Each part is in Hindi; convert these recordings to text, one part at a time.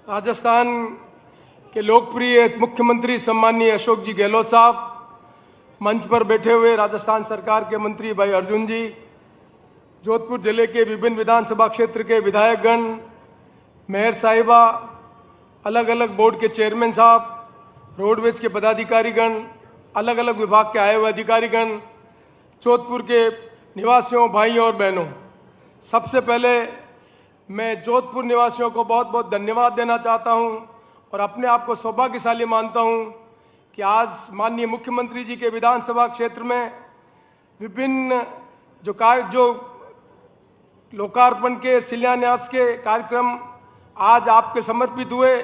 राजस्थान के लोकप्रिय मुख्यमंत्री सम्माननीय अशोक जी गहलोत साहब, मंच पर बैठे हुए राजस्थान सरकार के मंत्री भाई अर्जुन जी, जोधपुर जिले के विभिन्न विधानसभा क्षेत्र के विधायकगण, मेयर साहिबा, अलग अलग बोर्ड के चेयरमैन साहब, रोडवेज के पदाधिकारीगण, अलग अलग विभाग के आए हुए अधिकारीगण, जोधपुर के निवासियों, भाइयों और बहनों, सबसे पहले मैं जोधपुर निवासियों को बहुत बहुत धन्यवाद देना चाहता हूं और अपने आप को सौभाग्यशाली मानता हूं कि आज माननीय मुख्यमंत्री जी के विधानसभा क्षेत्र में विभिन्न जो लोकार्पण के, शिलान्यास के कार्यक्रम आज आपके समर्पित हुए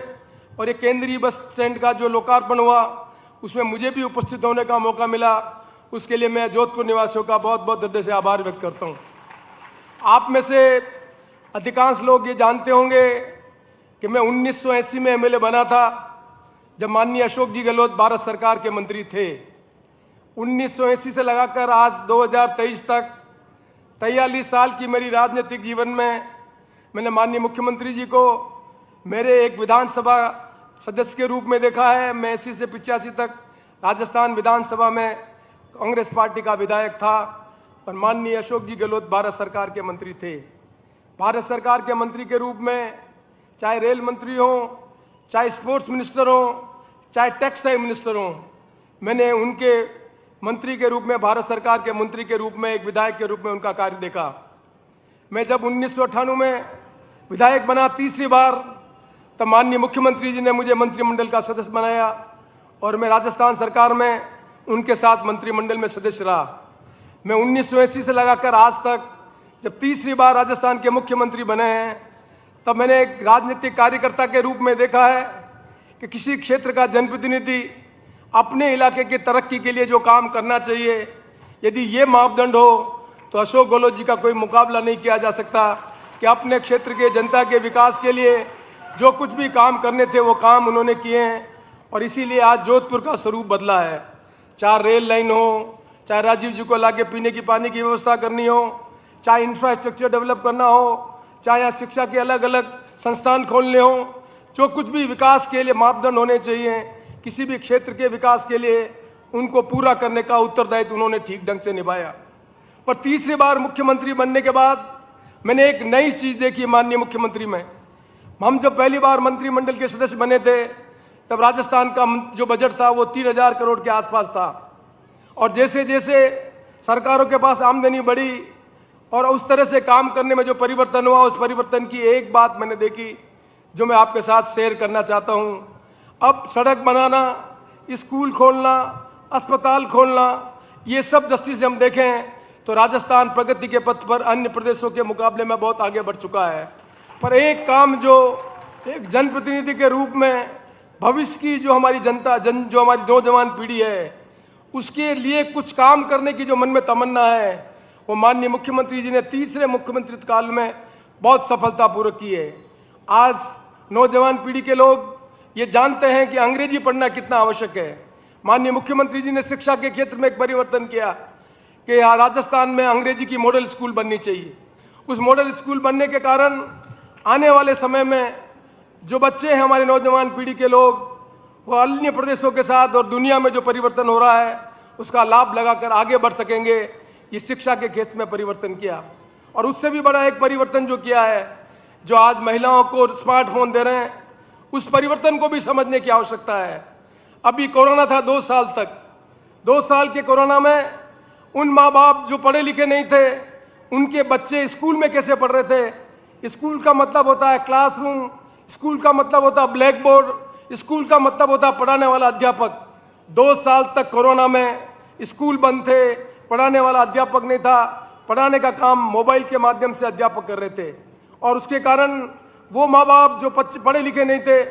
और ये केंद्रीय बस स्टैंड का जो लोकार्पण हुआ उसमें मुझे भी उपस्थित होने का मौका मिला। उसके लिए मैं जोधपुर निवासियों का बहुत बहुत हृदय से आभार व्यक्त करता हूँ। आप में से अधिकांश लोग ये जानते होंगे कि मैं 1980 में एमएलए बना था, जब माननीय अशोक जी गहलोत भारत सरकार के मंत्री थे। 1980 से लगाकर आज 2023 तक 43 साल की मेरी राजनीतिक जीवन में मैंने माननीय मुख्यमंत्री जी को मेरे एक विधानसभा सदस्य के रूप में देखा है। मैं 80 से 85 तक राजस्थान विधानसभा में कांग्रेस पार्टी का विधायक था और माननीय अशोक जी गहलोत भारत सरकार के मंत्री थे। भारत सरकार के मंत्री के रूप में चाहे रेल मंत्री हो, चाहे स्पोर्ट्स मिनिस्टर हो, चाहे टेक्सटाइल मिनिस्टर हो, मैंने उनके मंत्री के रूप में, भारत सरकार के मंत्री के रूप में, एक विधायक के रूप में उनका कार्य देखा। मैं जब 1998 में विधायक बना तीसरी बार, तब माननीय मुख्यमंत्री जी ने मुझे मंत्रिमंडल का सदस्य बनाया और मैं राजस्थान सरकार में उनके साथ मंत्रिमंडल में सदस्य रहा। मैं 1980 से लगाकर आज तक जब तीसरी बार राजस्थान के मुख्यमंत्री बने हैं, तब मैंने एक राजनीतिक कार्यकर्ता के रूप में देखा है कि किसी क्षेत्र का जनप्रतिनिधि अपने इलाके की तरक्की के लिए जो काम करना चाहिए, यदि ये मापदंड हो तो अशोक गहलोत जी का कोई मुकाबला नहीं किया जा सकता कि अपने क्षेत्र के जनता के विकास के लिए जो कुछ भी काम करने थे वो काम उन्होंने किए हैं। और इसीलिए आज जोधपुर का स्वरूप बदला है। चाहे रेल लाइन हो, चाहे राजीव जी को लाके पीने की पानी की व्यवस्था करनी हो, चाहे इंफ्रास्ट्रक्चर डेवलप करना हो, चाहे यहाँ शिक्षा के अलग अलग संस्थान खोलने हो, जो कुछ भी विकास के लिए मापदंड होने चाहिए किसी भी क्षेत्र के विकास के लिए, उनको पूरा करने का उत्तरदायित्व उन्होंने ठीक ढंग से निभाया। पर तीसरी बार मुख्यमंत्री बनने के बाद मैंने एक नई चीज देखी माननीय मुख्यमंत्री में। हम जब पहली बार मंत्रिमंडल के सदस्य बने थे, तब राजस्थान का जो बजट था वो 3000 करोड़ के आसपास था और जैसे जैसे सरकारों के पास आमदनी बढ़ी और उस तरह से काम करने में जो परिवर्तन हुआ, उस परिवर्तन की एक बात मैंने देखी जो मैं आपके साथ शेयर करना चाहता हूं। अब सड़क बनाना, स्कूल खोलना, अस्पताल खोलना, ये सब दृष्टि से हम देखें तो राजस्थान प्रगति के पथ पर अन्य प्रदेशों के मुकाबले में बहुत आगे बढ़ चुका है। पर एक काम जो एक जनप्रतिनिधि के रूप में भविष्य की जो हमारी जनता जो हमारी नौजवान पीढ़ी है, उसके लिए कुछ काम करने की जो मन में तमन्ना है, वो माननीय मुख्यमंत्री जी ने तीसरे मुख्यमंत्री काल में बहुत सफलतापूर्वक की है। आज नौजवान पीढ़ी के लोग ये जानते हैं कि अंग्रेजी पढ़ना कितना आवश्यक है। माननीय मुख्यमंत्री जी ने शिक्षा के क्षेत्र में एक परिवर्तन किया कि यहाँ राजस्थान में अंग्रेजी की मॉडल स्कूल बननी चाहिए। उस मॉडल स्कूल बनने के कारण आने वाले समय में जो बच्चे हैं, हमारे नौजवान पीढ़ी के लोग, वो अन्य प्रदेशों के साथ और दुनिया में जो परिवर्तन हो रहा है उसका लाभ लगाकर आगे बढ़ सकेंगे। ये शिक्षा के क्षेत्र में परिवर्तन किया और उससे भी बड़ा एक परिवर्तन जो किया है, जो आज महिलाओं को स्मार्टफोन दे रहे हैं, उस परिवर्तन को भी समझने की आवश्यकता है। अभी कोरोना था 2 साल तक, 2 साल के कोरोना में उन माँ बाप जो पढ़े लिखे नहीं थे, उनके बच्चे स्कूल में कैसे पढ़ रहे थे। स्कूल का मतलब होता है क्लासरूम, स्कूल का मतलब होता है ब्लैक बोर्ड, स्कूल का मतलब होता है पढ़ाने वाला अध्यापक। 2 साल तक कोरोना में स्कूल बंद थे, पढ़ाने वाला अध्यापक नहीं था, पढ़ाने का काम मोबाइल के माध्यम से अध्यापक कर रहे थे और उसके कारण वो माँ बाप जो पढ़े लिखे नहीं थे,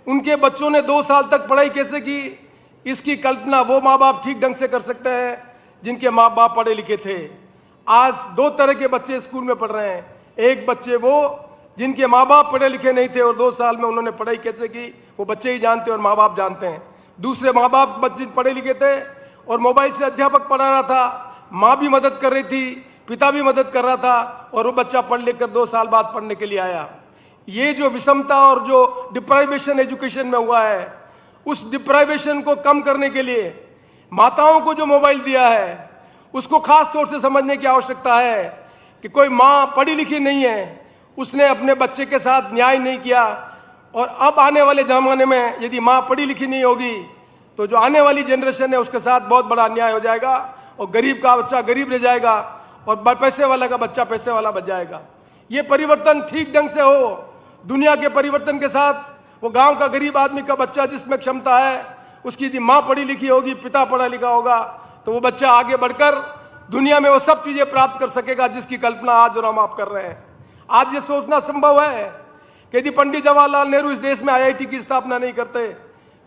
उनके बच्चों ने 2 साल तक पढ़ाई कैसे की, इसकी कल्पना वो माँ बाप ठीक ढंग से कर सकते हैं जिनके माँ बाप पढ़े लिखे थे। आज 2 तरह के बच्चे स्कूल में पढ़ रहे हैं। एक बच्चे वो जिनके माँ बाप पढ़े लिखे नहीं थे और 2 साल में उन्होंने पढ़ाई कैसे की वो बच्चे ही जानते हैं और माँ बाप जानते हैं। दूसरे माँ बाप बच्चे पढ़े लिखे थे और मोबाइल से अध्यापक पढ़ा रहा था, माँ भी मदद कर रही थी, पिता भी मदद कर रहा था और वो बच्चा पढ़ लिख कर 2 साल बाद पढ़ने के लिए आया। ये जो विषमता और जो डिप्राइवेशन एजुकेशन में हुआ है, उस डिप्राइवेशन को कम करने के लिए माताओं को जो मोबाइल दिया है उसको खास तौर से समझने की आवश्यकता है कि कोई माँ पढ़ी लिखी नहीं है, उसने अपने बच्चे के साथ न्याय नहीं किया। और अब आने वाले जमाने में यदि माँ पढ़ी लिखी नहीं होगी तो जो आने वाली जनरेशन है उसके साथ बहुत बड़ा अन्याय हो जाएगा और गरीब का बच्चा गरीब रह जाएगा और पैसे वाला का बच्चा पैसे वाला बच जाएगा। ये परिवर्तन ठीक ढंग से हो, दुनिया के परिवर्तन के साथ वो गांव का गरीब आदमी का बच्चा जिसमें क्षमता है, उसकी यदि माँ पढ़ी लिखी होगी, पिता पढ़ा लिखा होगा, तो वो बच्चा आगे बढ़कर दुनिया में वो सब चीजें प्राप्त कर सकेगा जिसकी कल्पना आज और हम आप कर रहे हैं। आज ये सोचना संभव है कि यदि पंडित जवाहरलाल नेहरू इस देश में आईआईटी की स्थापना नहीं करते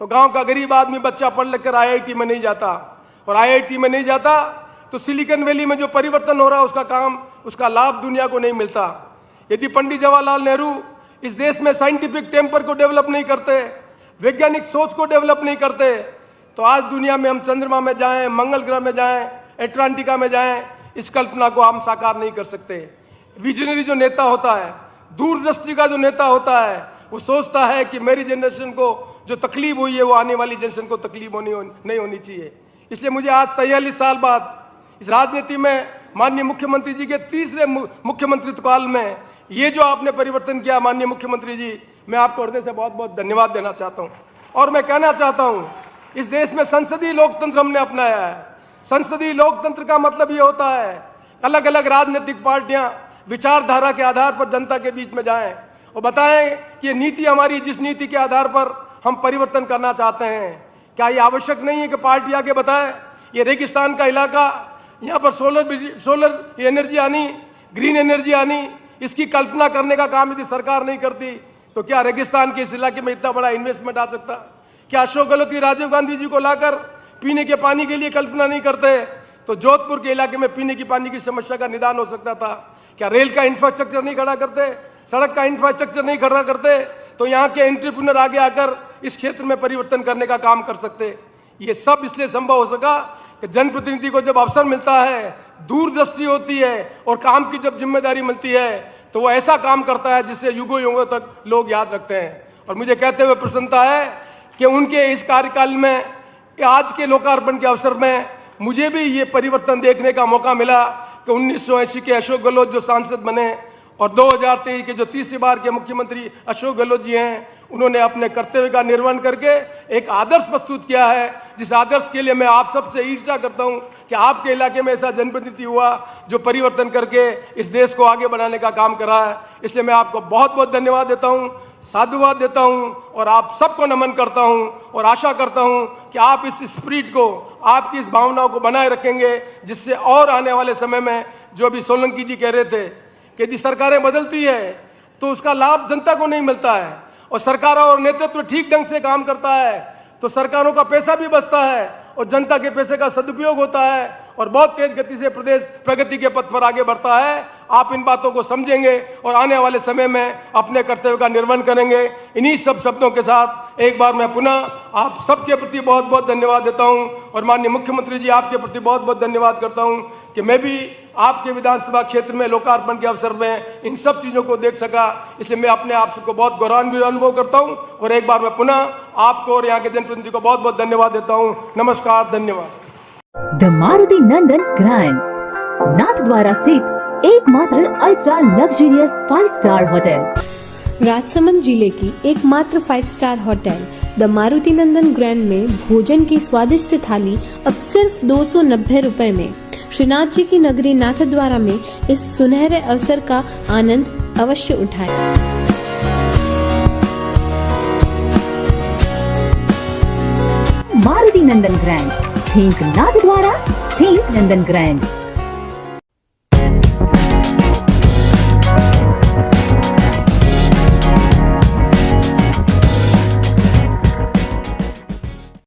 तो गांव का गरीब आदमी बच्चा पढ़ लिख कर आईआईटी में नहीं जाता, और आईआईटी में नहीं जाता तो सिलिकॉन वैली में जो परिवर्तन हो रहा है उसका काम, उसका लाभ दुनिया को नहीं मिलता। यदि पंडित जवाहरलाल नेहरू इस देश में साइंटिफिक टेम्पर को डेवलप नहीं करते, वैज्ञानिक सोच को डेवलप नहीं करते, तो आज दुनिया में हम चंद्रमा में जाएं, मंगल ग्रह में जाएं, एटलांटिका में जाएं, इस कल्पना को हम साकार नहीं कर सकते। विजनरी जो नेता होता है, दूरदृष्टि का जो नेता होता है, वो सोचता है कि मेरी जनरेशन को जो तकलीफ हुई है वो आने वाली जनरेशन को तकलीफ नहीं होनी चाहिए। इसलिए मुझे आज 43 साल बाद इस राजनीति में माननीय मुख्यमंत्री जी के तीसरे मुख्यमंत्रित्व काल में ये जो आपने परिवर्तन किया माननीय मुख्यमंत्री जी, मैं आपको हृदय से बहुत बहुत धन्यवाद देना चाहता हूँ। और मैं कहना चाहता हूँ, इस देश में संसदीय लोकतंत्र हमने अपनाया है। संसदीय लोकतंत्र का मतलब ये होता है अलग अलग राजनीतिक पार्टियां विचारधारा के आधार पर जनता के बीच में जाएं और बताएं कि ये नीति हमारी, जिस नीति के आधार पर हम परिवर्तन करना चाहते हैं, क्या ये आवश्यक नहीं है कि पार्टी आके बताए ये रेगिस्तान का इलाका, यहाँ पर सोलर एनर्जी आनी, ग्रीन एनर्जी आनी, इसकी कल्पना करने का काम यदि सरकार नहीं करती तो क्या रेगिस्तान के इस इलाके में इतना बड़ा इन्वेस्टमेंट आ सकता? क्या अशोक गहलोत राजीव गांधी जी को लाकर पीने के पानी के लिए कल्पना नहीं करते तो जोधपुर के इलाके में पीने की पानी की समस्या का निदान हो सकता था? क्या रेल का इंफ्रास्ट्रक्चर नहीं खड़ा करते, सड़क का इंफ्रास्ट्रक्चर नहीं खड़ा करते तो यहाँ के एंटरप्रेन्योर आगे आकर इस क्षेत्र में परिवर्तन करने का काम कर सकते? ये सब इसलिए संभव हो सका कि जनप्रतिनिधि को जब अवसर मिलता है, दूरदृष्टि होती है और काम की जब जिम्मेदारी मिलती है तो वो ऐसा काम करता है जिससे युगों युगों तक लोग याद रखते हैं। और मुझे कहते हुए प्रसन्नता है कि उनके इस कार्यकाल में, आज के लोकार्पण के अवसर में मुझे भी ये परिवर्तन देखने का मौका मिला कि 1980 के अशोक गहलोत जो सांसद बने और 2023 के जो तीसरी बार के मुख्यमंत्री अशोक गहलोत जी हैं, उन्होंने अपने कर्तव्य का निर्वहन करके एक आदर्श प्रस्तुत किया है, जिस आदर्श के लिए मैं आप सबसे ईर्ष्या करता हूं कि आपके इलाके में ऐसा जनप्रतिनिधि हुआ जो परिवर्तन करके इस देश को आगे बढ़ाने का काम करा है। इसलिए मैं आपको बहुत बहुत धन्यवाद देता हूं, साधुवाद देता हूं और आप सबको नमन करता हूं और आशा करता हूं कि आप इस स्पिरिट को, आपकी इस भावनाओं को बनाए रखेंगे, जिससे और आने वाले समय में जो अभी सोलंकी जी कह रहे थे कि यदि सरकारें बदलती है तो उसका लाभ जनता को नहीं मिलता है, और सरकारों और नेतृत्व ठीक ढंग से काम करता है तो सरकारों का पैसा भी बचता है और जनता के पैसे का सदुपयोग होता है और बहुत तेज गति से प्रदेश प्रगति के पथ पर आगे बढ़ता है। आप इन बातों को समझेंगे और आने वाले समय में अपने कर्तव्य का निर्वहन करेंगे। इन्हीं सब शब्दों के साथ एक बार मैं पुनः आप सबके प्रति बहुत बहुत धन्यवाद देता हूं और माननीय मुख्यमंत्री जी आपके प्रति बहुत बहुत धन्यवाद करता हूं कि मैं भी आपके विधानसभा क्षेत्र में लोकार्पण के अवसर में इन सब चीजों को देख सका। इसलिए मैं अपने आप को बहुत गौरवान्वित अनुभव करता हूं और एक बार मैं पुनः आपको और यहाँ के जनप्रतिनिधि को बहुत बहुत धन्यवाद देता हूं। नमस्कार, धन्यवाद। The Maruti Nandan grand, Nathdwara स्थित एकमात्र ultra luxurious 5 star hotel. Rajsamand जिले की एकमात्र 5 star hotel the Maruti Nandan grand में भोजन की स्वादिष्ट थाली अब सिर्फ 290 रुपए में। श्रीनाथ जी की नगरी नाथद्वारा में इस सुनहरे अवसर का आनंद अवश्य उठाएं। मारुति नंदन ग्रैंड, थिंक नाथद्वारा, थिंक नंदन ग्रैंड।